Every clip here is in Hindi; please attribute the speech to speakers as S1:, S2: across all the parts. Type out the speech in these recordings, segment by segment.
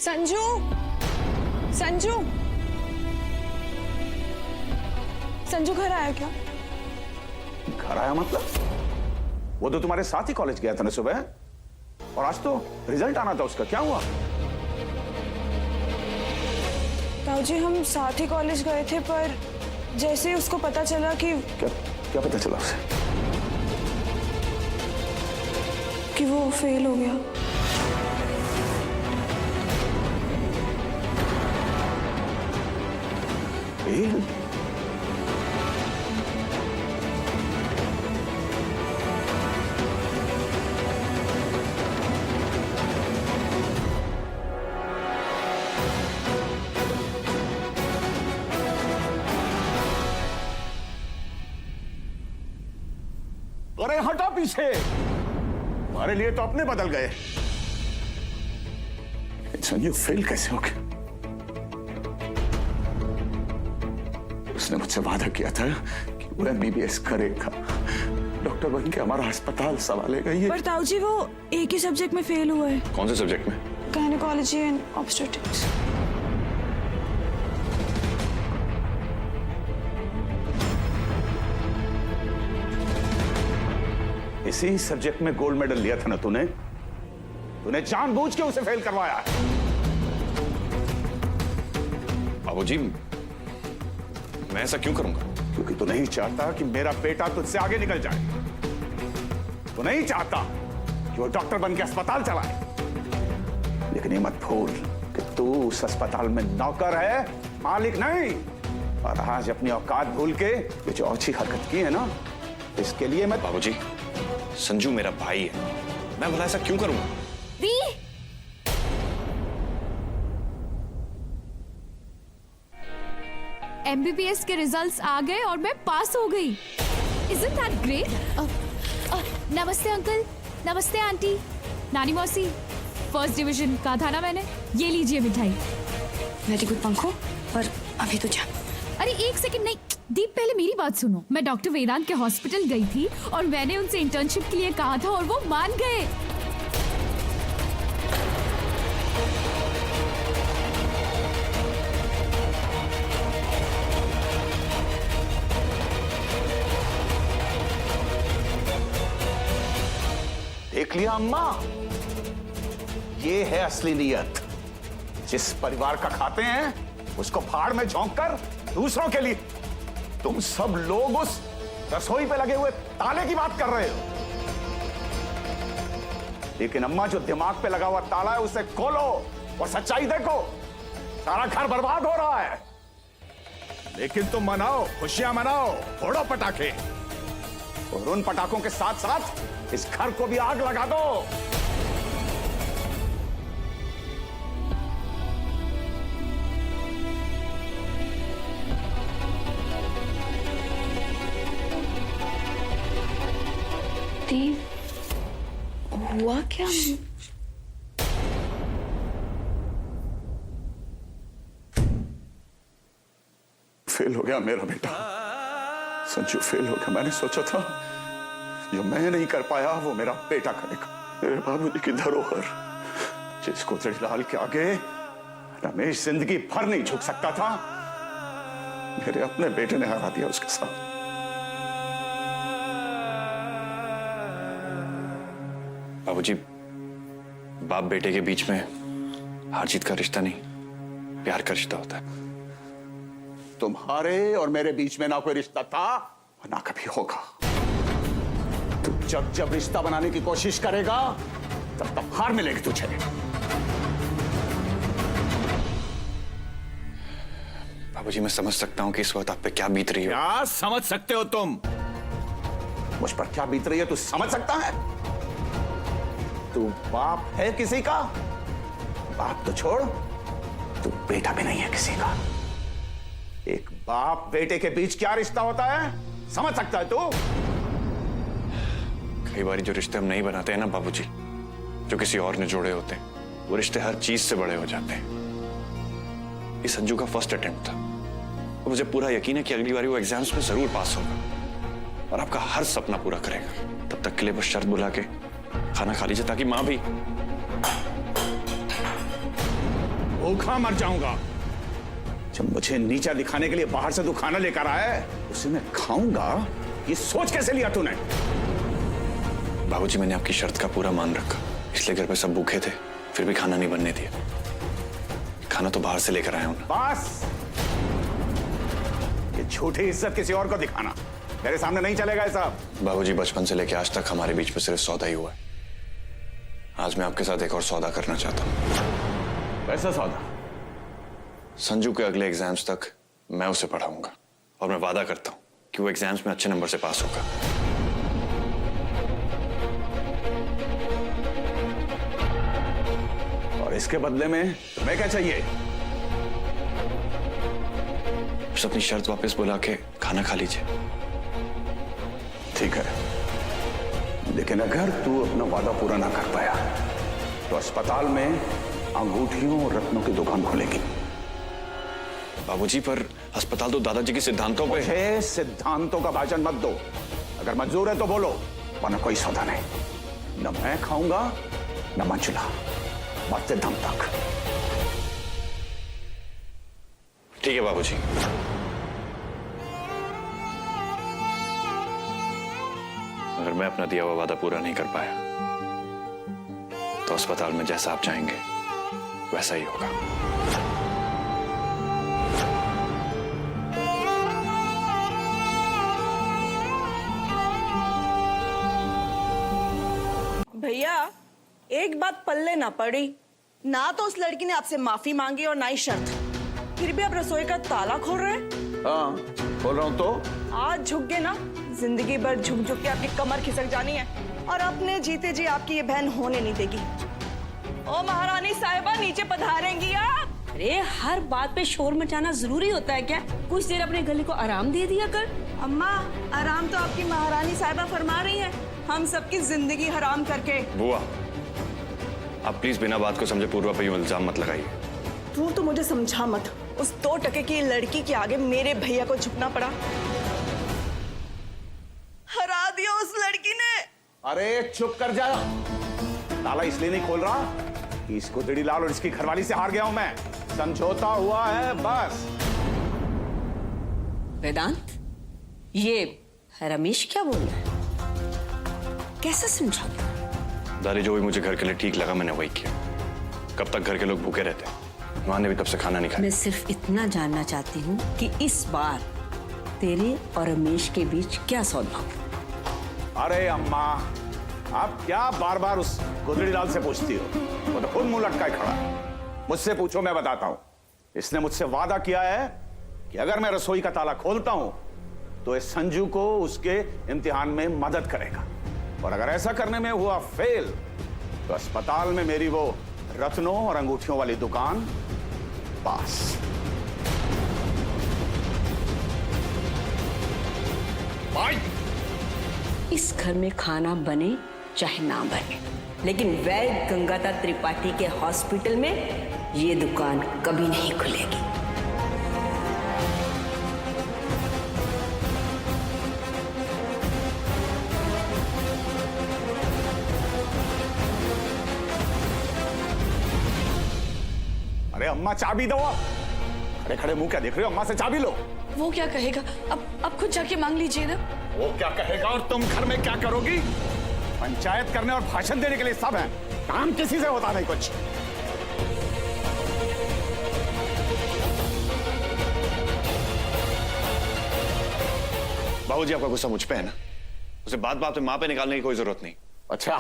S1: संजू, संजू, संजू घर आया क्या?
S2: घर आया मतलब? वो तो तुम्हारे साथ ही कॉलेज गया था ना सुबह, और आज तो रिजल्ट आना था उसका। क्या हुआ?
S1: ताऊजी, हम साथ ही कॉलेज गए थे, पर जैसे ही उसको पता चला कि
S2: क्या पता चला उसे?
S1: कि वो फेल हो गया।
S2: फेल? अरे हटा पीछे, हमारे लिए तो अपने बदल गए। संजू फेल कैसे हो गया? उसने मुझसे वादा किया था कि वो MBBS करेगा, डॉक्टर बन के हमारा अस्पताल संभालेगा। ये
S1: पर ताऊजी, वो एक ही सब्जेक्ट में फेल हुआ है।
S2: कौन से सब्जेक्ट में?
S1: Gynaecology and obstetrics.
S2: इसी सब्जेक्ट में गोल्ड मेडल लिया था ना तूने? तूने जानबूझ के उसे फेल करवाया।
S3: बाबूजी, मैं ऐसा क्यों करूंगा?
S2: क्योंकि तू नहीं चाहता कि मेरा बेटा तुझसे आगे निकल जाए। तू नहीं चाहता कि वो डॉक्टर बन के अस्पताल चलाए। लेकिन ये मत भूल कि तू उस अस्पताल में नौकर है, मालिक नहीं। और आज अपनी औकात भूल के ये जो अच्छी हरकत की है ना, इसके लिए मैं...
S3: बाबूजी, संजू मेरा भाई है, मैं भला ऐसा क्यों करूंगा?
S4: दी, MBBS के रिजल्ट्स आ गए और मैं पास हो गई। Isn't that great? नमस्ते अंकल, नमस्ते आंटी, नानी मौसी। फर्स्ट डिवीजन का था ना मैंने। ये लीजिए मिठाई।
S5: वेरी गुड पंखो, पर अभी तो जा।
S4: अरे एक सेकंड, नहीं दीप, पहले मेरी बात सुनो। मैं डॉक्टर वेदांत के हॉस्पिटल गई थी और मैंने उनसे इंटर्नशिप के लिए कहा था और वो मान गए।
S2: देख लिया अम्मा, ये है असली नीयत। जिस परिवार का खाते हैं उसको फाड़ में झोंक कर दूसरों के लिए। तुम सब लोग उस रसोई पे लगे हुए ताले की बात कर रहे हो, लेकिन अम्मा जो दिमाग पे लगा हुआ ताला है उसे खोलो और सच्चाई देखो। सारा घर बर्बाद हो रहा है। लेकिन तुम मनाओ, खुशियां मनाओ, फोड़ो पटाखे, और उन पटाखों के साथ साथ इस घर को भी आग लगा दो।
S5: हुआ क्या?
S2: फेल हो गया मेरा बेटा, संजू फेल हो गया। मैंने सोचा था जो मैं नहीं कर पाया वो मेरा बेटा करेगा। मेरे बाबूजी की धरोहर, जिसको जड़ीलाल के आगे रमेश जिंदगी भर नहीं झुक सकता था, मेरे अपने बेटे ने हरा दिया उसके साथ।
S3: बाबूजी, बाप बेटे के बीच में हार जीत का रिश्ता नहीं, प्यार का रिश्ता होता है।
S2: तुम्हारे और मेरे बीच में ना कोई रिश्ता था और ना कभी होगा। तू जब जब रिश्ता बनाने की कोशिश करेगा तब तब हार मिलेगी तुझे।
S3: बाबूजी, मैं समझ सकता हूं कि इस वक्त आप पे क्या बीत रही है।
S2: क्या समझ सकते हो तुम? मुझ पर क्या बीत रही है तू समझ सकता है? तू बाप है किसी का? बाप तो छोड़, तू बेटा भी नहीं है किसी का। एक बाप बेटे के बीच क्या रिश्ता होता है समझ सकता है तू?
S3: कई बार जो रिश्ते हम नहीं बनाते हैं ना बाबूजी, जो किसी और ने जोड़े होते हैं, वो रिश्ते हर चीज से बड़े हो जाते हैं। ये संजू का फर्स्ट अटेम्प्ट था और मुझे पूरा यकीन है कि अगली बार वो एग्जाम्स में जरूर पास होगा और आपका हर सपना पूरा करेगा। तब तक के लिए बस शर्त बुला के खाना खा लीजिए ताकि मां भी।
S2: भूखा मर जाऊंगा। जब मुझे नीचा दिखाने के लिए बाहर से तू खाना लेकर आया है, उसे मैं खाऊंगा, ये सोच कैसे लिया तूने?
S3: बाबूजी, मैंने आपकी शर्त का पूरा मान रखा, इसलिए घर पे सब भूखे थे, फिर भी खाना नहीं बनने दिया। खाना तो बाहर से लेकर आया हूं ना।
S2: बस, ये झूठी इज्जत किसी और को दिखाना मेरे सामने नहीं चलेगा सब।
S3: बाबूजी, बचपन से लेकर आज तक हमारे बीच में सिर्फ सौदा ही हुआ है। आज मैं आपके साथ एक और सौदा करना चाहता हूं।
S2: कैसा सौदा?
S3: संजू के अगले एग्जाम्स तक मैं उसे पढ़ाऊंगा, और मैं वादा करता हूं कि वो एग्जाम्स में अच्छे नंबर से पास होगा।
S2: और इसके बदले में तुम्हें क्या चाहिए?
S3: बस अपनी शर्त वापस बुला के खाना खा लीजिए।
S2: ठीक है, लेकिन अगर तू अपना वादा पूरा ना कर पाया तो अस्पताल में अंगूठियों और रत्नों की दुकान खोलेगी।
S3: बाबूजी, पर अस्पताल तो दादाजी के सिद्धांतों पे है।
S2: मुझे सिद्धांतों का भाषण मत दो। अगर मंजूर है तो बोलो, वरना कोई सौदा नहीं। न मैं खाऊंगा न मंजुला, मरते दम तक।
S3: ठीक है बाबूजी। अगर मैं अपना दिया हुआ वादा पूरा नहीं कर पाया तो अस्पताल में जैसा आप चाहेंगे वैसा ही होगा।
S6: भैया, एक बात पल्ले ना पड़ी, ना तो उस लड़की ने आपसे माफी मांगी और ना ही शर्त, फिर भी आप रसोई का ताला खोल रहे हैं।
S2: हाँ, बोल रहा हूं तो।
S6: आज झुक गए ना, जिंदगी भर झुक झुक के आपकी कमर खिसक जानी है, और अपने जीते जी आपकी ये बहन होने नहीं देगी। ओ महारानी साहिबा, नीचे पधारेंगी आप?
S7: अरे, हर बात पे शोर मचाना जरूरी होता है क्या? कुछ देर अपने गले को आराम दे दिया कर।
S6: अम्मा, आराम तो आपकी महारानी साहिबा फरमा रही है, हम सबकी जिंदगी हराम करके।
S3: बुआ, आप प्लीज बिना बात को समझे पूर्वा पे यूं इल्जाम मत लगाइए।
S6: तू तो मुझे समझा मत, उस 2 टके की लड़की के आगे मेरे भैया को झुकना पड़ा। हरा दिया उस लड़की ने।
S2: अरे चुप कर जा। ताला इसलिए नहीं खोल रहा कि इसको दिड़ी लाल और इसकी घरवाली से हार गया हूं मैं। समझौता हुआ है बस।
S7: वेदांत, ये रमेश क्या बोल रहा है? कैसा समझौता?
S3: दादी, जो भी मुझे घर के लिए ठीक लगा मैंने वही किया। कब तक घर के लोग भूखे रहते हैं? मां ने भी तब से खाना नहीं खाया।
S7: मैं सिर्फ इतना जानना चाहती हूँ कि इस बार तेरे और रमेश के बीच क्या सौदा हुआ?
S2: अरे अम्मा, आप क्या बार बार उस गुदड़ी लाल से पूछती हो? वो तो खुद मुंह लटकाए खड़ा है। मुझसे पूछो, मैं बताता हूं। इसने मुझसे वादा किया है कि अगर मैं रसोई का ताला खोलता हूं तो इस संजू को उसके इम्तिहान में मदद करेगा, और अगर ऐसा करने में हुआ फेल तो अस्पताल में मेरी वो रत्नों और अंगूठियों वाली दुकान पास। भाई,
S7: इस घर में खाना बने चाहे ना बने, लेकिन वैद्य गंगाता त्रिपाठी के हॉस्पिटल में ये दुकान कभी नहीं खुलेगी।
S2: अरे अम्मा, चाबी दो। खड़े खड़े मुंह क्या देख रहे हो? अम्मा से चाबी लो।
S6: वो क्या कहेगा? अब खुद जाके मांग लीजिए ना।
S2: वो क्या कहेगा और तुम घर में क्या करोगी? पंचायत करने और भाषण देने के लिए सब हैं, काम किसी से होता नहीं कुछ।
S3: बाबूजी, आपका गुस्सा मुझ पे है ना? उसे बात बात पे माँ पे निकालने की कोई जरूरत नहीं।
S2: अच्छा,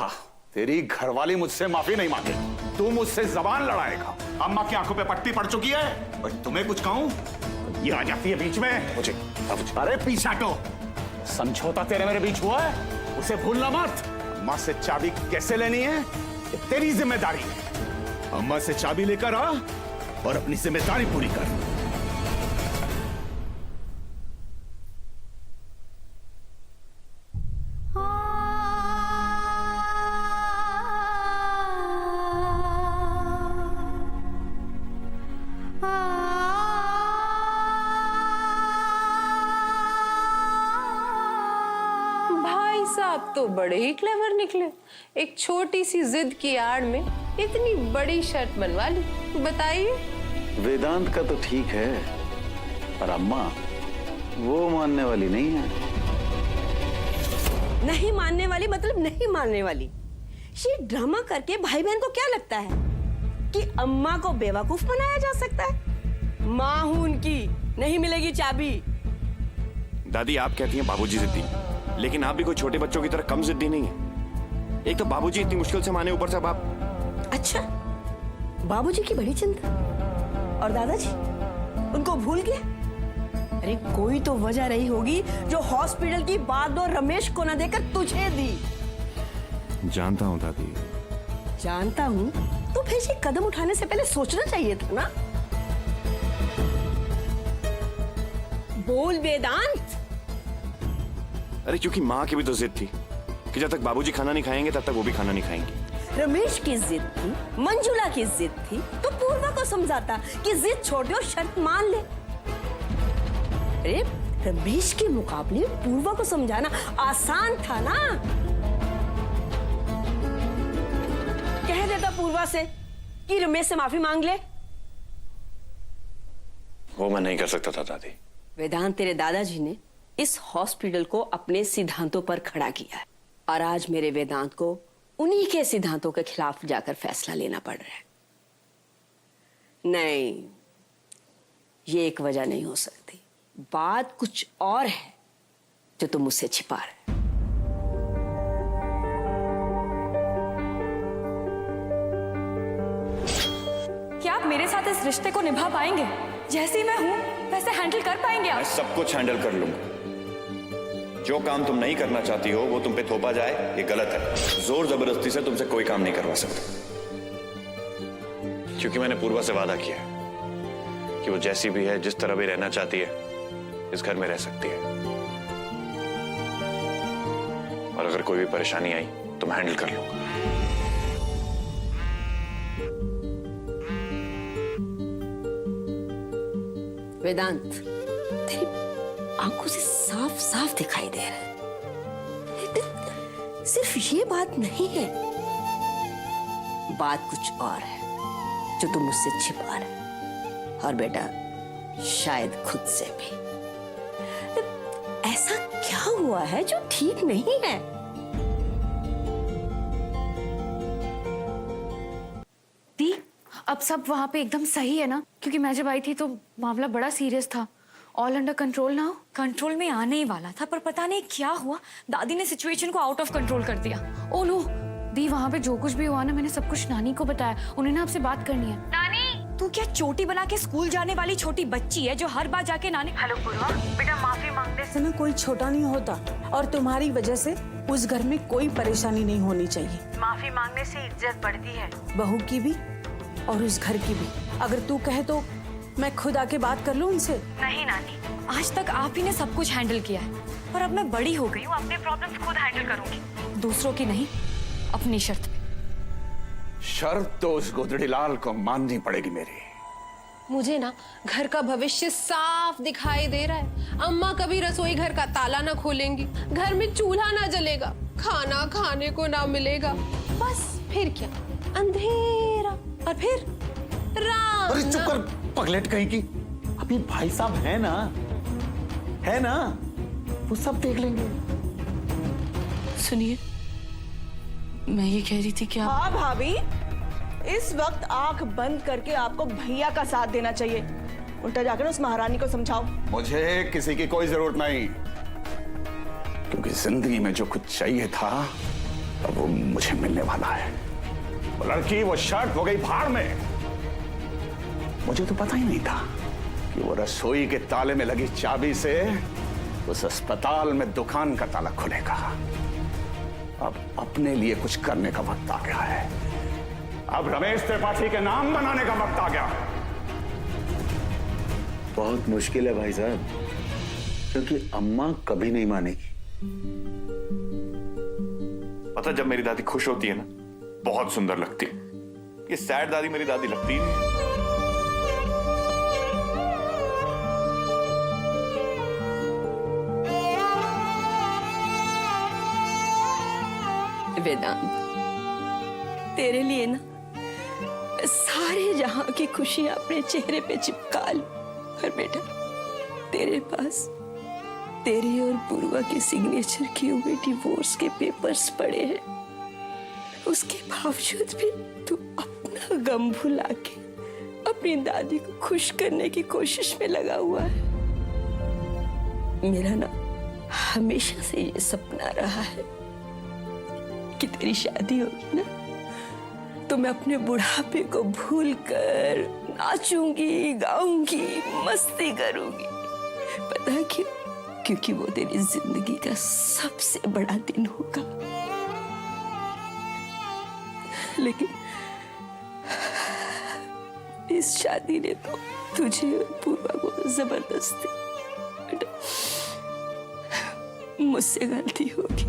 S2: तेरी घरवाली मुझसे माफी नहीं मांगी, तू मुझसे जबान लड़ाएगा। अम्मा की आंखों पे पट्टी पड़ चुकी है, और तुम्हें कुछ कहूं ये आ जाती है बीच में।
S3: मुझे
S2: अरे पीछे हटो। समझौता तेरे मेरे बीच हुआ है, उसे भूलना मत। अम्मा से चाबी कैसे लेनी है ये तेरी जिम्मेदारी है। अम्मा से चाबी लेकर आ और अपनी जिम्मेदारी पूरी कर।
S8: साहब तो बड़े ही क्लेवर निकले। एक छोटी सी जिद की आड़ में इतनी बड़ी शर्त मनवा ली। बताइए
S9: वेदांत का तो ठीक है, पर अम्मा वो मानने वाली नहीं है।
S7: नहीं मानने वाली मतलब नहीं मानने वाली। ये ड्रामा करके भाई बहन को क्या लगता है कि अम्मा को बेवकूफ बनाया जा सकता है? माँ हूं उनकी, नहीं मिलेगी चाबी।
S3: दादी आप कहती हैं बाबूजी जिद्दी, लेकिन आप भी कोई छोटे बच्चों की तरह कम जिद्दी नहीं है। एक तो बाबूजी इतनी मुश्किल से माने, ऊपर से अब आप।
S7: अच्छा, बाबूजी की बड़ी चिंता, और दादाजी उनको भूल गए? अरे कोई तो वजह रही होगी जो हॉस्पिटल की बागडोर रमेश को न देकर तुझे दी।
S3: जानता हूं दादी।
S7: जानता हूं तो फिर ये कदम उठाने से पहले सोचना चाहिए था ना। बोल वेदांत।
S3: अरे क्योंकि माँ की भी तो जिद थी कि जब तक बाबूजी खाना नहीं खाएंगे तब तक वो भी खाना नहीं खाएंगे।
S7: रमेश की जिद थी, मंजुला की जिद थी, तो पूर्वा को समझाता कि जिद छोड़ दे और शर्त मान ले। अरे रमेश के मुकाबले पूर्वा को समझाना आसान था ना। कह देता पूर्वा से कि रमेश से माफी मांग ले।
S3: वो मैं नहीं कर सकता था दादी।
S7: वेदांत, तेरे दादाजी ने इस हॉस्पिटल को अपने सिद्धांतों पर खड़ा किया है, और आज मेरे वेदांत को उन्हीं के सिद्धांतों के खिलाफ जाकर फैसला लेना पड़ रहा है। नहीं, ये एक वजह नहीं हो सकती। बात कुछ और है जो तुम मुझसे छिपा रहे।
S5: क्या आप मेरे साथ इस रिश्ते को निभा पाएंगे? जैसी मैं हूं वैसे हैंडल कर पाएंगे आप?
S3: मैं सब कुछ हैंडल कर लूंगा। जो काम तुम नहीं करना चाहती हो वो तुम पे थोपा जाए, ये गलत है। जोर जबरदस्ती से तुमसे कोई काम नहीं करवा सकता, क्योंकि मैंने पूर्वा से वादा किया है कि वो जैसी भी है, जिस तरह भी रहना चाहती है, इस घर में रह सकती है। और अगर कोई भी परेशानी आई तो मैं हैंडल कर लूंगा।
S7: वेदांत, तेरी आंखों से साफ साफ दिखाई दे रहा है, सिर्फ ये बात नहीं है, बात कुछ और है जो तुम मुझसे छिपा रहे, और बेटा शायद खुद से भी। ऐसा क्या हुआ है जो ठीक नहीं है?
S4: दी, अब सब वहाँ पे एकदम सही है ना? क्योंकि मैं जब आई थी तो मामला बड़ा सीरियस था। ऑल अंडर कंट्रोल ना हो?
S5: कंट्रोल में आने ही वाला था, पर पता नहीं क्या हुआ, दादी ने सिचुएशन को आउट ऑफ कंट्रोल कर दिया।
S4: ओ नो दी, वहाँ पे जो कुछ भी हुआ ना, मैंने सब कुछ नानी को बताया। उन्हें ना आपसे बात करनी है।
S5: नानी, तू क्या चोटी बना के स्कूल जाने वाली छोटी बच्ची है जो हर बार जाके नानी।
S1: हेलो पूर्वा, बेटा माफी मांगने से ना कोई छोटा नहीं होता, और तुम्हारी वजह से उस घर में कोई परेशानी नहीं होनी चाहिए। माफी मांगने से इज्जत बढ़ती है, बहू की भी और उस घर की भी। अगर तू कहे तो मैं खुद आके बात कर लूं उनसे। नहीं नानी,
S5: आज तक आप ही ने सब कुछ हैंडल किया है, पर अब मैं बड़ी हो गई हूँ, अपने प्रॉब्लम्स खुद हैंडल करूंगी, दूसरों की नहीं, अपनी शर्त पे।
S2: शर्त तो उस गोदड़ीलाल को माननी पड़ेगी मेरी।
S8: मुझे ना घर का भविष्य साफ दिखाई दे रहा है। अम्मा कभी रसोई घर का ताला ना खोलेंगी, घर में चूल्हा ना जलेगा, खाना खाने को ना मिलेगा, बस फिर क्या, अंधेरा, और फिर रात।
S9: अरे चुप कर पगलेट कहीं की। अभी भाई साहब है ना, वो सब देख लेंगे।
S1: सुनिए, मैं ये कह रही थी कि
S6: हाँ भाभी, इस वक्त आंख बंद करके आपको भैया का साथ देना चाहिए। उल्टा जाकर उस महारानी को समझाओ।
S2: मुझे किसी की कोई जरूरत नहीं, क्योंकि जिंदगी में जो कुछ चाहिए था अब वो मुझे मिलने वाला है। वो लड़की, वो शर्ट हो गई भाड़ में। मुझे तो पता ही नहीं था कि वो रसोई के ताले में लगी चाबी से उस अस्पताल में दुकान का ताला खुलेगा। अब अपने लिए कुछ करने का वक्त आ गया है। अब रमेश त्रिपाठी के नाम बनाने का वक्त आ गया।
S9: बहुत मुश्किल है भाई साहब, क्योंकि अम्मा कभी नहीं मानेगी।
S3: पता, जब मेरी दादी खुश होती है ना, बहुत सुंदर लगती है। ये सैड दादी मेरी दादी लगती ही नहीं।
S7: वेदांत, तेरे लिए ना सारे जहां की खुशियां अपने चेहरे पे चिपका लूं। पर बेटा, तेरे पास तेरी और पूर्वा के सिग्नेचर किए हुए डिवोर्स के पेपर्स पड़े हैं। उसके बावजूद भी तू अपना गम भुला के अपनी दादी को खुश करने की कोशिश में लगा हुआ है। मेरा ना हमेशा से ये सपना रहा है कि तेरी शादी होगी ना, तो मैं अपने बुढ़ापे को भूल कर नाचूंगी, गाऊंगी, मस्ती करूंगी। पता है क्यों? क्योंकि वो तेरी जिंदगी का सबसे बड़ा दिन होगा। लेकिन इस शादी ने तो तुझे और पूर्वा को जबरदस्ती, मुझसे गलती होगी।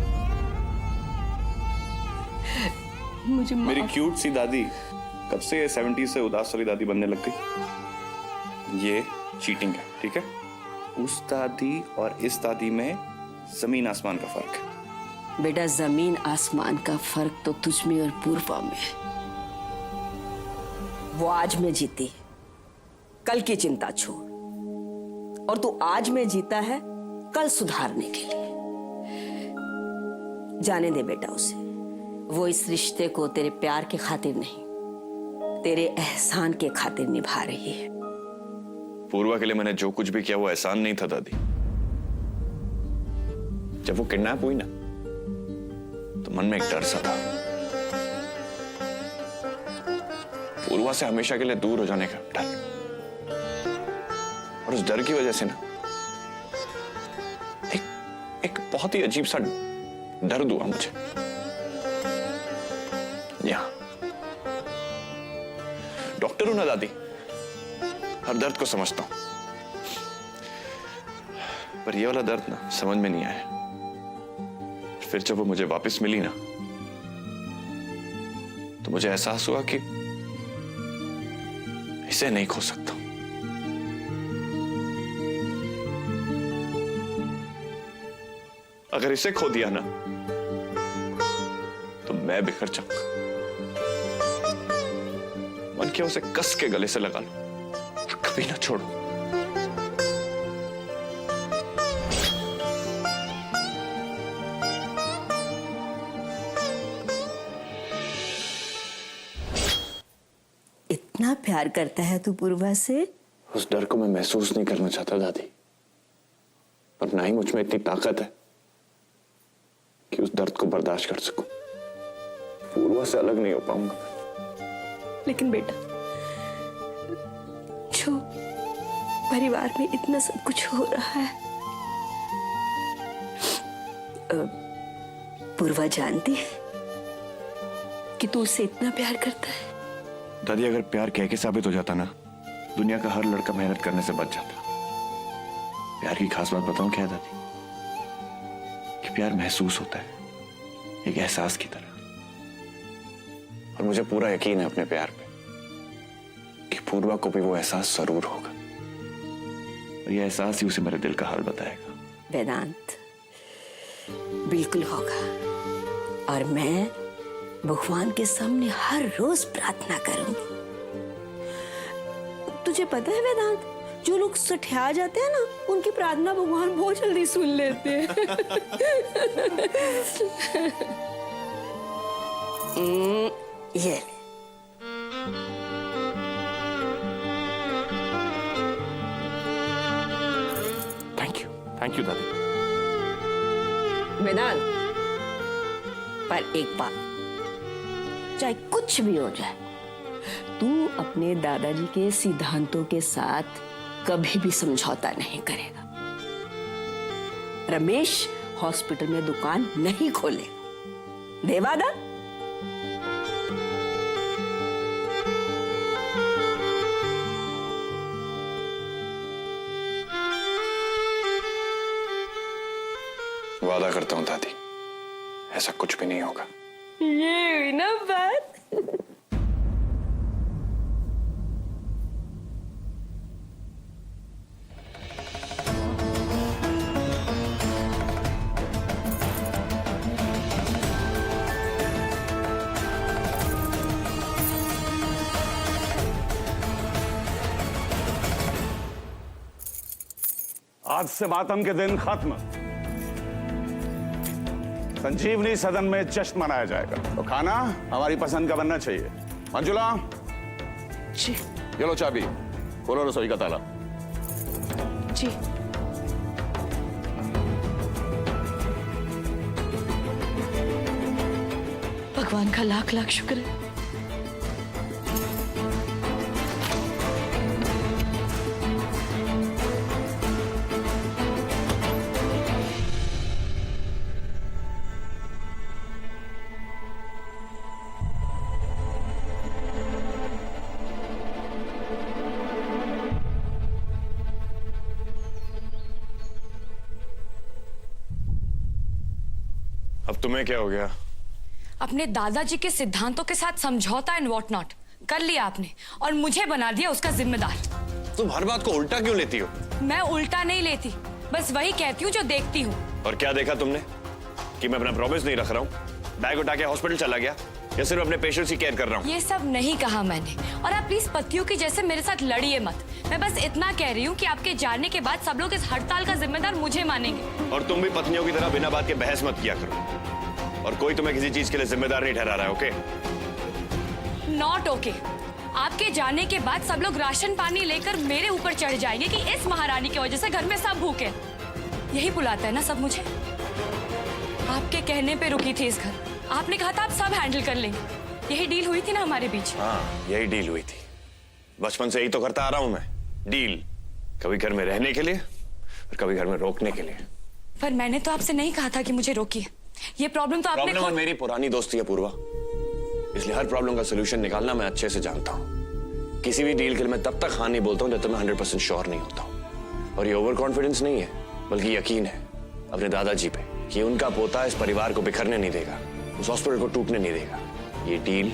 S7: मुझे
S3: मेरी क्यूट सी दादी कब से ये 70s से उदास वाली दादी बनने लग गई? ये चीटिंग है, ठीक है? उस दादी और इस दादी में जमीन आसमान का फर्क है।
S7: बेटा, जमीन आसमान का फर्क तो तुझ में और पूर्वा में है। वो आज में जीती, कल की चिंता छोड़, और तू आज में जीता है कल सुधारने के लिए। जाने दे बेटा उसे। वो इस रिश्ते को तेरे प्यार के खातिर नहीं, तेरे एहसान के खातिर निभा रही है।
S3: पूर्वा के लिए मैंने जो कुछ भी किया वो एहसान नहीं था दादी। जब वो किडनैप हुई ना, तो मन में एक डर सा था, पूर्वा से हमेशा के लिए दूर हो जाने का डर। और उस डर की वजह से ना एक बहुत ही अजीब सा दर्द हुआ मुझे यहां। डॉक्टर हूं ना दादी, हर दर्द को समझता हूं, पर ये वाला दर्द ना समझ में नहीं आया। फिर जब वो मुझे वापस मिली ना, तो मुझे एहसास हुआ कि इसे नहीं खो सकता। अगर इसे खो दिया ना, तो मैं बिखर जाऊंगा। मन किया उसे कस के गले से लगा लूं और कभी ना छोड़ूं।
S7: इतना प्यार करता है तू पूर्वा से?
S3: उस डर को मैं महसूस नहीं करना चाहता दादी, पर ना ही मुझ में इतनी ताकत है कि उस दर्द को बर्दाश्त कर सकूं। पूर्वा से अलग नहीं हो पाऊंगा।
S7: लेकिन बेटा, जो परिवार में इतना सब कुछ हो रहा है, पूर्वा जानती है कि तू उससे इतना प्यार करता है?
S3: दादी, अगर प्यार कह के साबित हो जाता ना, दुनिया का हर लड़का मेहनत करने से बच जाता। प्यार की खास बात बताऊं क्या है दादी? कि प्यार महसूस होता है, एक एहसास की तरह। और मुझे पूरा यकीन है अपने प्यार पे कि पूर्वा को भी वो एहसास जरूर होगा, और ये एहसास ही उसे मेरे दिल का हाल बताएगा।
S7: वेदांत, बिल्कुल होगा। और मैं भगवान के सामने हर रोज प्रार्थना करूंगी। तुझे पता है वेदांत, जो लोग सठिया जाते हैं ना, उनकी प्रार्थना भगवान बहुत जल्दी सुन लेते हैं। ये
S3: थैंक यू दादी।
S7: वेदांत, पर एक बात, चाहे कुछ भी हो जाए, तू अपने दादाजी के सिद्धांतों के साथ कभी भी समझौता नहीं करेगा। रमेश हॉस्पिटल में दुकान नहीं खोलेगा। दे वादा?
S3: वादा करता हूं दादी, ऐसा कुछ भी नहीं होगा।
S7: ये हुई ना बात।
S2: आज से मातम के दिन खत्म। संजीवनी सदन में जश्न मनाया जाएगा। तो खाना हमारी पसंद का बनना चाहिए। मंजुला,
S6: जी
S2: ये लो चाबी, खोलो रसोई का ताला।
S6: जी। भगवान का लाख लाख शुक्र है।
S3: अब तुम्हें क्या हो गया?
S5: अपने दादाजी के सिद्धांतों के साथ समझौता एंड व्हाट नॉट कर लिया आपने और मुझे बना दिया उसका जिम्मेदार।
S3: तुम हर बात को उल्टा क्यों लेती हो?
S5: मैं उल्टा नहीं लेती, बस वही कहती हूँ जो देखती हूँ।
S3: और क्या देखा तुमने कि मैं अपना प्रॉमिस नहीं रख रहा हूँ? बैग उठा के हॉस्पिटल चला गया या सिर्फ अपने पेशेंट्स की केयर कर रहा हूँ?
S5: ये सब नहीं कहा मैंने, और आप प्लीज पतियों की जैसे मेरे साथ लड़िए मत। मैं बस इतना कह रही हूँ कि आपके जाने के बाद सब लोग इस हड़ताल का जिम्मेदार मुझे मानेंगे।
S3: और तुम भी पत्नियों की तरह बिना बात के बहस मत किया करो। और कोई तुम्हें किसी चीज के लिए जिम्मेदार नहीं ठहरा रहा है, ओके?
S5: Not okay. आपके जाने के बाद सब लोग राशन पानी लेकर मेरे ऊपर चढ़ जाएंगे कि इस महारानी की वजह से घर में सब भूखे। यही बुलाता है ना सब मुझे। आपके कहने पे रुकी थी इस घर। आपने कहा था आप सब हैंडल कर लेंगे। यही डील हुई थी ना हमारे बीच।
S3: हाँ, यही डील हुई थी। बचपन से यही तो करता आ रहा हूं मैं, डील। कभी घर में रहने के लिए और कभी घर में रोकने के लिए।
S5: पर मैंने तो आपसे नहीं कहा था कि मुझे रोकिए। ये प्रॉब्लम तो आपने
S3: प्रॉब्लम मेरी पुरानी दोस्ती है पूर्वा, इसलिए हर प्रॉब्लम का सोल्यूशन निकालना मैं अच्छे से जानता हूँ। किसी भी डील के लिए मैं तब तक हाँ नहीं बोलता हूँ जब तक मैं 100% श्योर नहीं होता हूँ। और ये ओवर कॉन्फिडेंस नहीं है, बल्कि यकीन है अपने दादाजी पे कि उनका पोता इस परिवार को बिखरने नहीं देगा, उस हॉस्पिटल को टूटने नहीं देगा। ये डील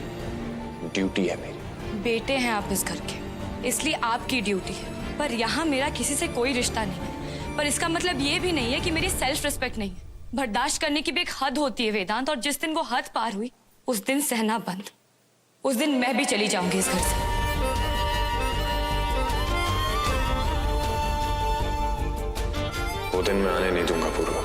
S3: ड्यूटी है मेरी।
S5: बेटे हैं आप इस घर के, इसलिए आपकी ड्यूटी है। पर यहाँ मेरा किसी से कोई रिश्ता नहीं है। पर इसका मतलब ये भी नहीं है कि मेरी सेल्फ रिस्पेक्ट नहीं है। बर्दाश्त करने की भी एक हद होती है वेदांत, और जिस दिन वो हद पार हुई उस दिन सहना बंद। उस दिन मैं भी चली जाऊंगी इस घर से।
S3: वो दिन मैं आने नहीं दूंगा पूर्वा।